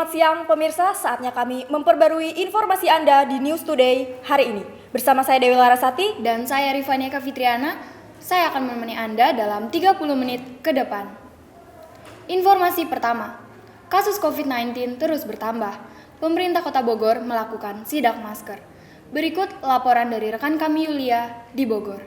Selamat siang pemirsa, saatnya kami memperbarui informasi Anda di News Today hari ini. Bersama saya Dewi Larasati dan saya Rifania Kafitriana, saya akan menemani Anda dalam 30 menit ke depan. Informasi pertama, kasus COVID-19 terus bertambah. Pemerintah Kota Bogor melakukan sidak masker. Berikut laporan dari rekan kami Yulia di Bogor.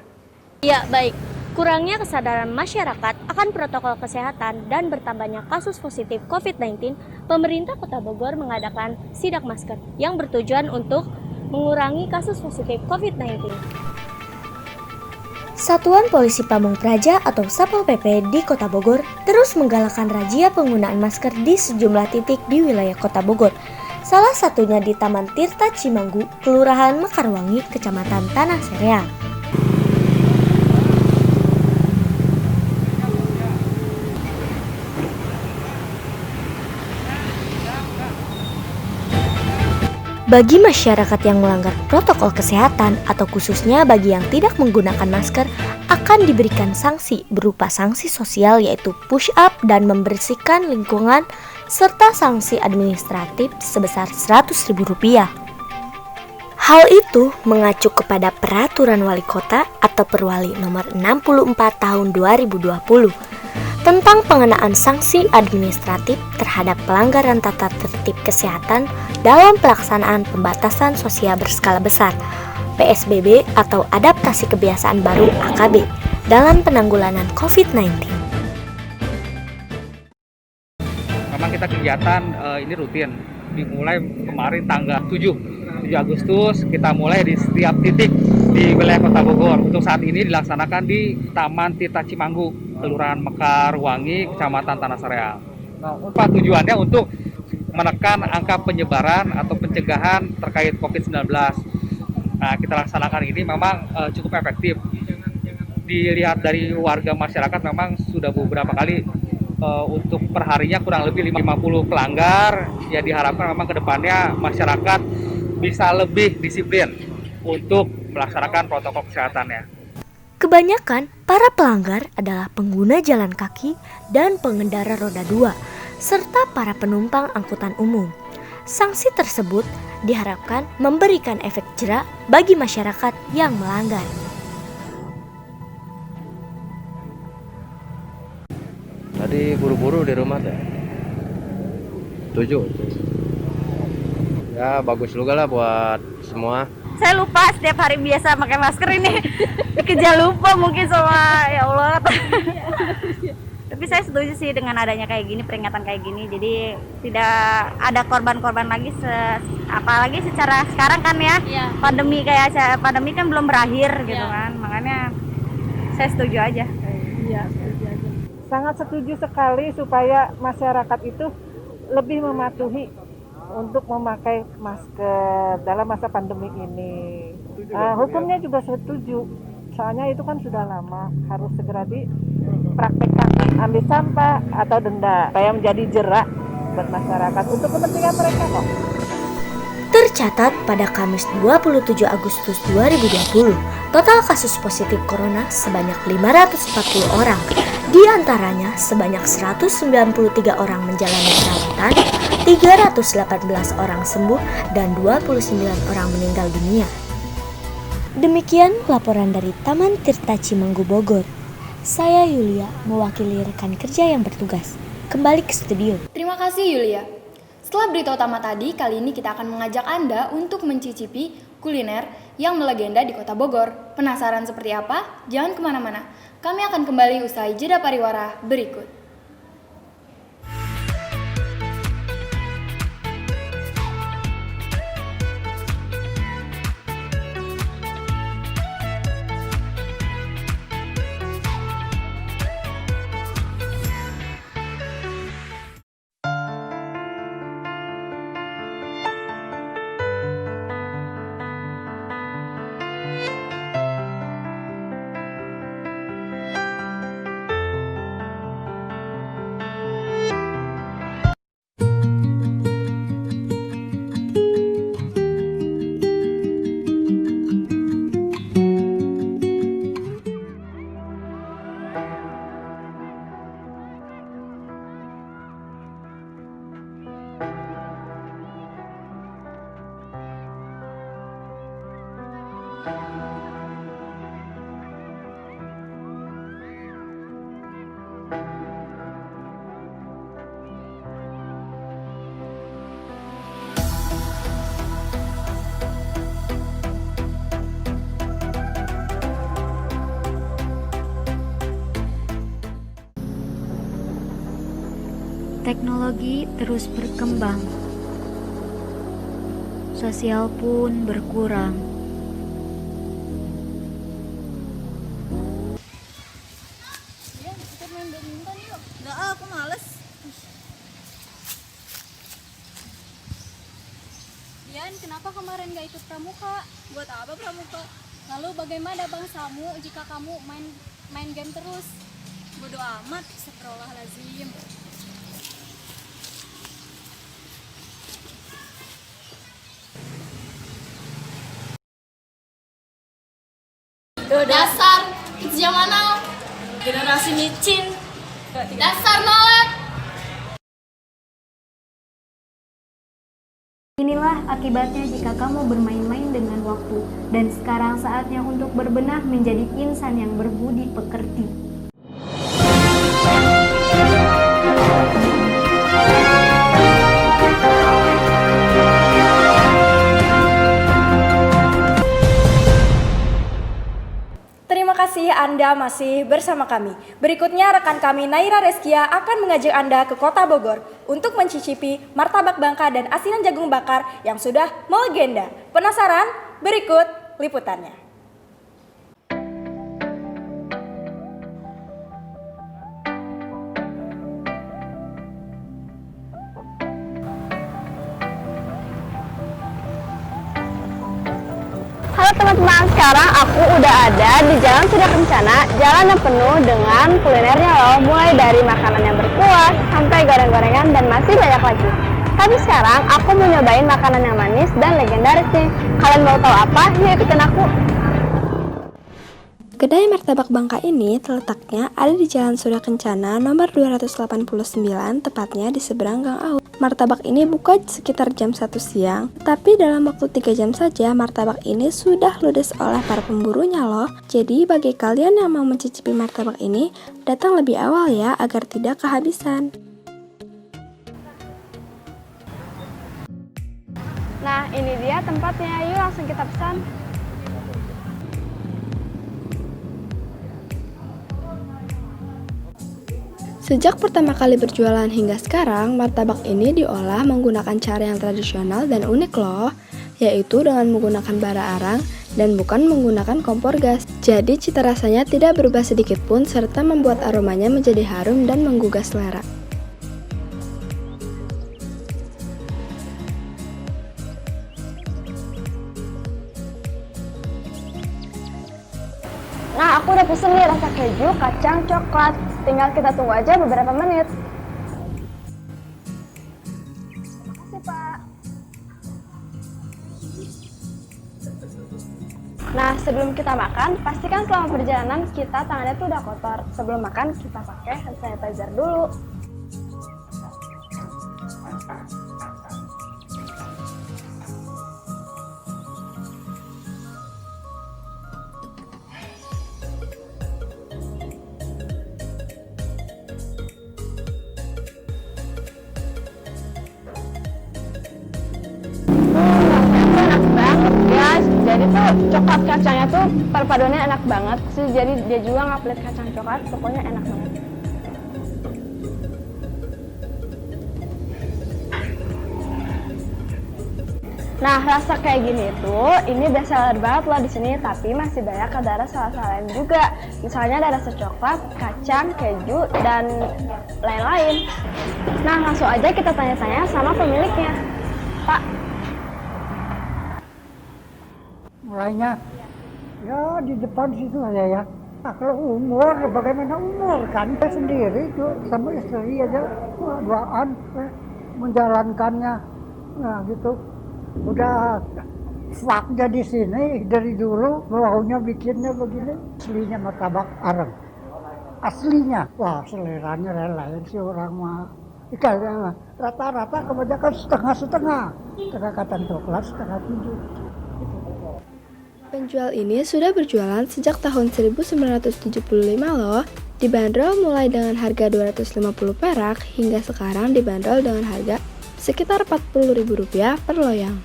Ya, baik. Kurangnya kesadaran masyarakat akan protokol kesehatan dan bertambahnya kasus positif COVID-19, pemerintah Kota Bogor mengadakan sidak masker yang bertujuan untuk mengurangi kasus positif COVID-19. Satuan Polisi Pamung Praja atau Satpol PP di Kota Bogor terus menggalakkan razia penggunaan masker di sejumlah titik di wilayah Kota Bogor. Salah satunya di Taman Tirta Cimanggu, Kelurahan Mekarwangi, Kecamatan Tanah Sereal. Bagi masyarakat yang melanggar protokol kesehatan atau khususnya bagi yang tidak menggunakan masker akan diberikan sanksi berupa sanksi sosial yaitu push up dan membersihkan lingkungan serta sanksi administratif sebesar Rp100.000. Hal itu mengacu kepada Peraturan Wali Kota atau Perwali Nomor 64 Tahun 2020 tentang pengenaan sanksi administratif terhadap pelanggaran tata tertib kesehatan dalam pelaksanaan pembatasan sosial berskala besar PSBB atau adaptasi kebiasaan baru AKB dalam penanggulangan COVID-19. Memang kita kegiatan ini rutin dimulai kemarin tanggal 7 Agustus kita mulai di setiap titik di wilayah Kota Bogor. Untuk saat ini dilaksanakan di Taman Tirta Cimanggu, Kelurahan Mekarwangi, Kecamatan Tanah Sereal. Nah, tujuannya untuk menekan angka penyebaran atau pencegahan terkait COVID-19. Nah, kita laksanakan ini memang cukup efektif. Dilihat dari warga masyarakat memang sudah beberapa kali untuk perharinya kurang lebih 50 pelanggar. Ya diharapkan memang kedepannya masyarakat bisa lebih disiplin untuk melaksanakan protokol kesehatannya. Kebanyakan para pelanggar adalah pengguna jalan kaki dan pengendara roda 2, serta para penumpang angkutan umum. Sanksi tersebut diharapkan memberikan efek jera bagi masyarakat yang melanggar. Tadi buru-buru di rumah deh. 7. Ya bagus juga lah buat semua. Saya lupa setiap hari biasa pakai masker ini dikejar lupa mungkin sama ya Allah. Tapi saya setuju sih dengan adanya kayak gini, peringatan kayak gini, jadi tidak ada korban-korban lagi apalagi secara sekarang kan ya. Pandemi kan belum berakhir gitu kan. Makanya saya setuju aja. Iya, setuju aja. Sangat setuju sekali supaya masyarakat itu lebih mematuhi untuk memakai masker dalam masa pandemi ini. Hukumnya juga setuju, soalnya itu kan sudah lama, harus segera dipraktekkan, ambil sampah atau denda, supaya menjadi jerak buat masyarakat untuk kepentingan mereka kok. Tercatat pada Kamis 27 Agustus 2020, total kasus positif corona sebanyak 540 orang. Di antaranya sebanyak 193 orang menjalani perawatan, 318 orang sembuh, dan 29 orang meninggal dunia. Demikian laporan dari Taman Tirta Cimanggu Bogor. Saya Yulia, mewakili rekan kerja yang bertugas. Kembali ke studio. Terima kasih Yulia. Setelah berita utama tadi, kali ini kita akan mengajak Anda untuk mencicipi kuliner yang melegenda di Kota Bogor. Penasaran seperti apa? Jangan kemana-mana. Kami akan kembali usai jeda pariwara berikut. Teknologi terus berkembang, sosial pun berkurang. Nggak, aku males. Dian, kenapa kemarin gak ikut pramuka? Buat apa pramuka? Lalu bagaimana bangsamu jika kamu main game terus? Bodoh amat, astagfirullahaladzim. Dasar zaman now, generasi micin, dasar nolak. Inilah akibatnya jika kamu bermain-main dengan waktu, dan sekarang saatnya untuk berbenah menjadi insan yang berbudi pekerti. Terima kasih Anda masih bersama kami. Berikutnya rekan kami Naira Reskia akan mengajak Anda ke Kota Bogor untuk mencicipi martabak Bangka dan asinan jagung bakar yang sudah melegenda. Penasaran? Berikut liputannya. Halo teman-teman, sekarang aku udah ada di Jalan Surya Kencana, jalan yang penuh dengan kulinernya loh, mulai dari makanan yang berkuah, sampai goreng-gorengan, dan masih banyak lagi. Tapi sekarang aku mau nyobain makanan yang manis dan legendaris nih. Kalian mau tahu apa? Yuk ikutin aku. Kedai Martabak Bangka ini terletaknya ada di Jalan Surya Kencana nomor 289, tepatnya di seberang Gang Aut. Martabak ini buka sekitar jam 1 siang, tapi dalam waktu 3 jam saja martabak ini sudah ludes oleh para pemburunya loh. Jadi bagi kalian yang mau mencicipi martabak ini, datang lebih awal ya agar tidak kehabisan. Nah, ini dia tempatnya. Yuk langsung kita pesan. Sejak pertama kali berjualan hingga sekarang, martabak ini diolah menggunakan cara yang tradisional dan unik loh, yaitu dengan menggunakan bara arang dan bukan menggunakan kompor gas. Jadi cita rasanya tidak berubah sedikit pun serta membuat aromanya menjadi harum dan menggugah selera. Nah, aku udah pesen nih rasa keju, kacang, coklat. Tinggal kita tunggu aja beberapa menit. Makasih, Pak. Nah, sebelum kita makan, pastikan selama perjalanan kita tangannya tuh udah kotor. Sebelum makan, kita pakai hand sanitizer dulu. Enak banget guys, jadi tuh coklat kacangnya tuh perpaduannya enak banget sih, jadi dia juga nggak pelit kacang coklat, pokoknya enak banget. Nah, rasa kayak gini tuh ini best seller banget loh di sini, tapi masih banyak ada rasa lain juga. Misalnya ada rasa coklat, kacang, keju, dan lain-lain. Nah, langsung aja kita tanya-tanya sama pemiliknya. Pak, mulainya ya di depan situ aja ya. Nah, kalau umur, bagaimana umur kan? Saya sendiri tuh sama istri aja duaan menjalankannya. Nah gitu, udah faknya di sini dari dulu baunya bikinnya begini. Aslinya martabak areng, aslinya. Wah, seleranya lain sih orang mah. Kayaknya rata-rata kebanyakan setengah-setengah, setengah kacang coklat, setengah keju. Penjual ini sudah berjualan sejak tahun 1975 loh. Dibanderol mulai dengan harga 250 perak hingga sekarang dibanderol dengan harga sekitar Rp40.000 per loyang.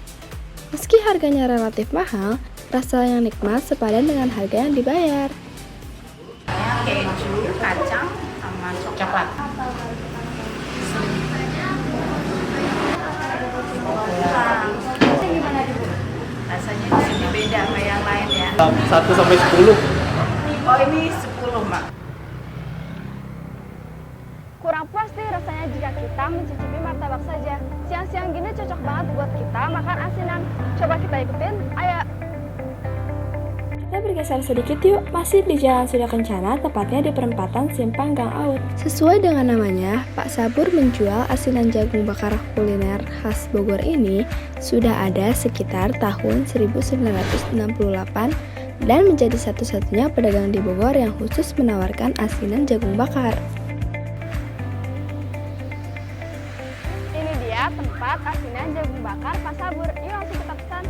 Meski harganya relatif mahal, rasa yang nikmat sepadan dengan harga yang dibayar. Keju, kacang, sama coklat. Rasanya di sini beda sama yang lain ya. 1 sampai 10. Oh ini 10 Mbak. Kurang puas nih rasanya jika kita mencicipi martabak saja. Siang-siang gini cocok banget buat kita makan asinan. Coba kita ikutin, ayo. Kita bergeser sedikit yuk, masih di Jalan Surya Kencana, tepatnya di perempatan Simpang Gang Aut. Sesuai dengan namanya, Pak Sabur menjual asinan jagung bakar kuliner khas Bogor ini sudah ada sekitar tahun 1968 dan menjadi satu-satunya pedagang di Bogor yang khusus menawarkan asinan jagung bakar. Ini dia tempat asinan jagung bakar Pak Sabur. Yuk langsung kita pesan.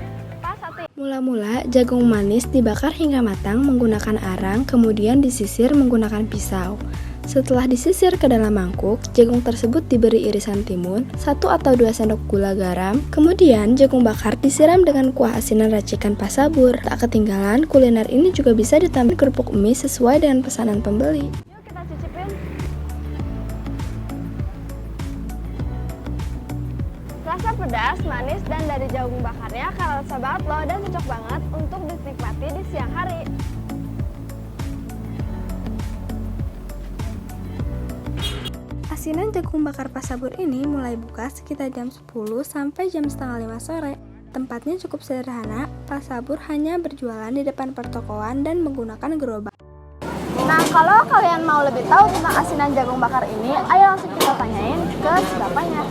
Pak, satu. Mula-mula, jagung manis dibakar hingga matang menggunakan arang, kemudian disisir menggunakan pisau. Setelah disisir ke dalam mangkuk, jagung tersebut diberi irisan timun, 1 atau 2 sendok gula garam, kemudian jagung bakar disiram dengan kuah asinan racikan Pak Sabur. Tak ketinggalan, kuliner ini juga bisa ditambah kerupuk mie sesuai dengan pesanan pembeli. Yuk kita cicipin. Rasa pedas, manis, dan dari jagung bakarnya kerasa banget loh dan cocok banget untuk dinikmati di siang hari. Asinan jagung bakar Pak Sabur ini mulai buka sekitar jam 10 sampai jam setengah 5 sore. Tempatnya cukup sederhana, Pak Sabur hanya berjualan di depan pertokoan dan menggunakan gerobak. Nah, kalau kalian mau lebih tahu tentang asinan jagung bakar ini, ayo langsung kita tanyain ke si bapaknya.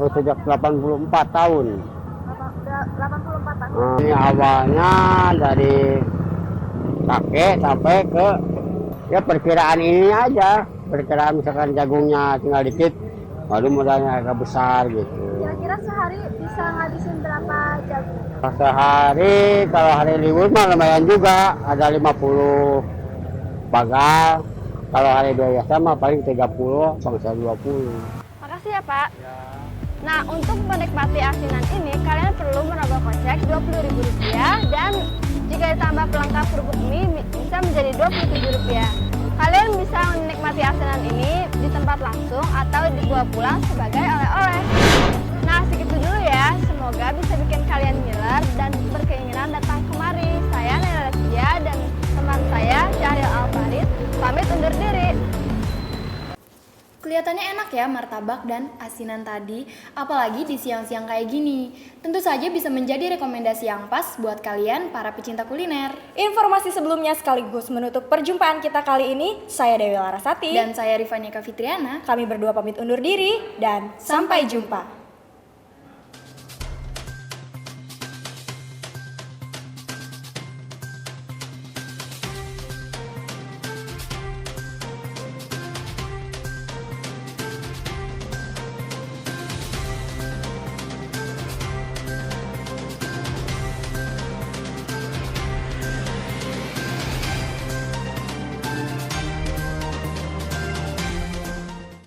Sejak 84 tahun. 84 tahun. Ini awalnya dari kakek sampai ke ya perkiraan ini aja. Perkiraan misalkan jagungnya tinggal dikit, baru modalnya agak besar gitu. Kira-kira sehari bisa ngabisin berapa jagung? Sehari kalau hari libur mah lumayan juga, ada 50 bagal. Kalau hari biasa mah paling 30, bangsa 20. Makasih ya Pak. Nah, untuk menikmati asinan ini, kalian perlu merogoh kocek Rp20.000 dan jika ditambah pelengkap kerupuk mie bisa menjadi Rp27. Kalian bisa menikmati asinan ini di tempat langsung atau dibawa pulang sebagai oleh-oleh. Nah, segitu dulu ya. Semoga bisa bikin kalian ngiler dan berkeinginan datang kemari. Saya Naira Reskia dan teman saya Syahril Alfarid pamit undur diri. Kelihatannya enak ya martabak dan asinan tadi, apalagi di siang-siang kayak gini. Tentu saja bisa menjadi rekomendasi yang pas buat kalian para pecinta kuliner. Informasi sebelumnya sekaligus menutup perjumpaan kita kali ini. Saya Dewi Larasati dan saya Rifania Fitriana. Kami berdua pamit undur diri dan sampai jumpa.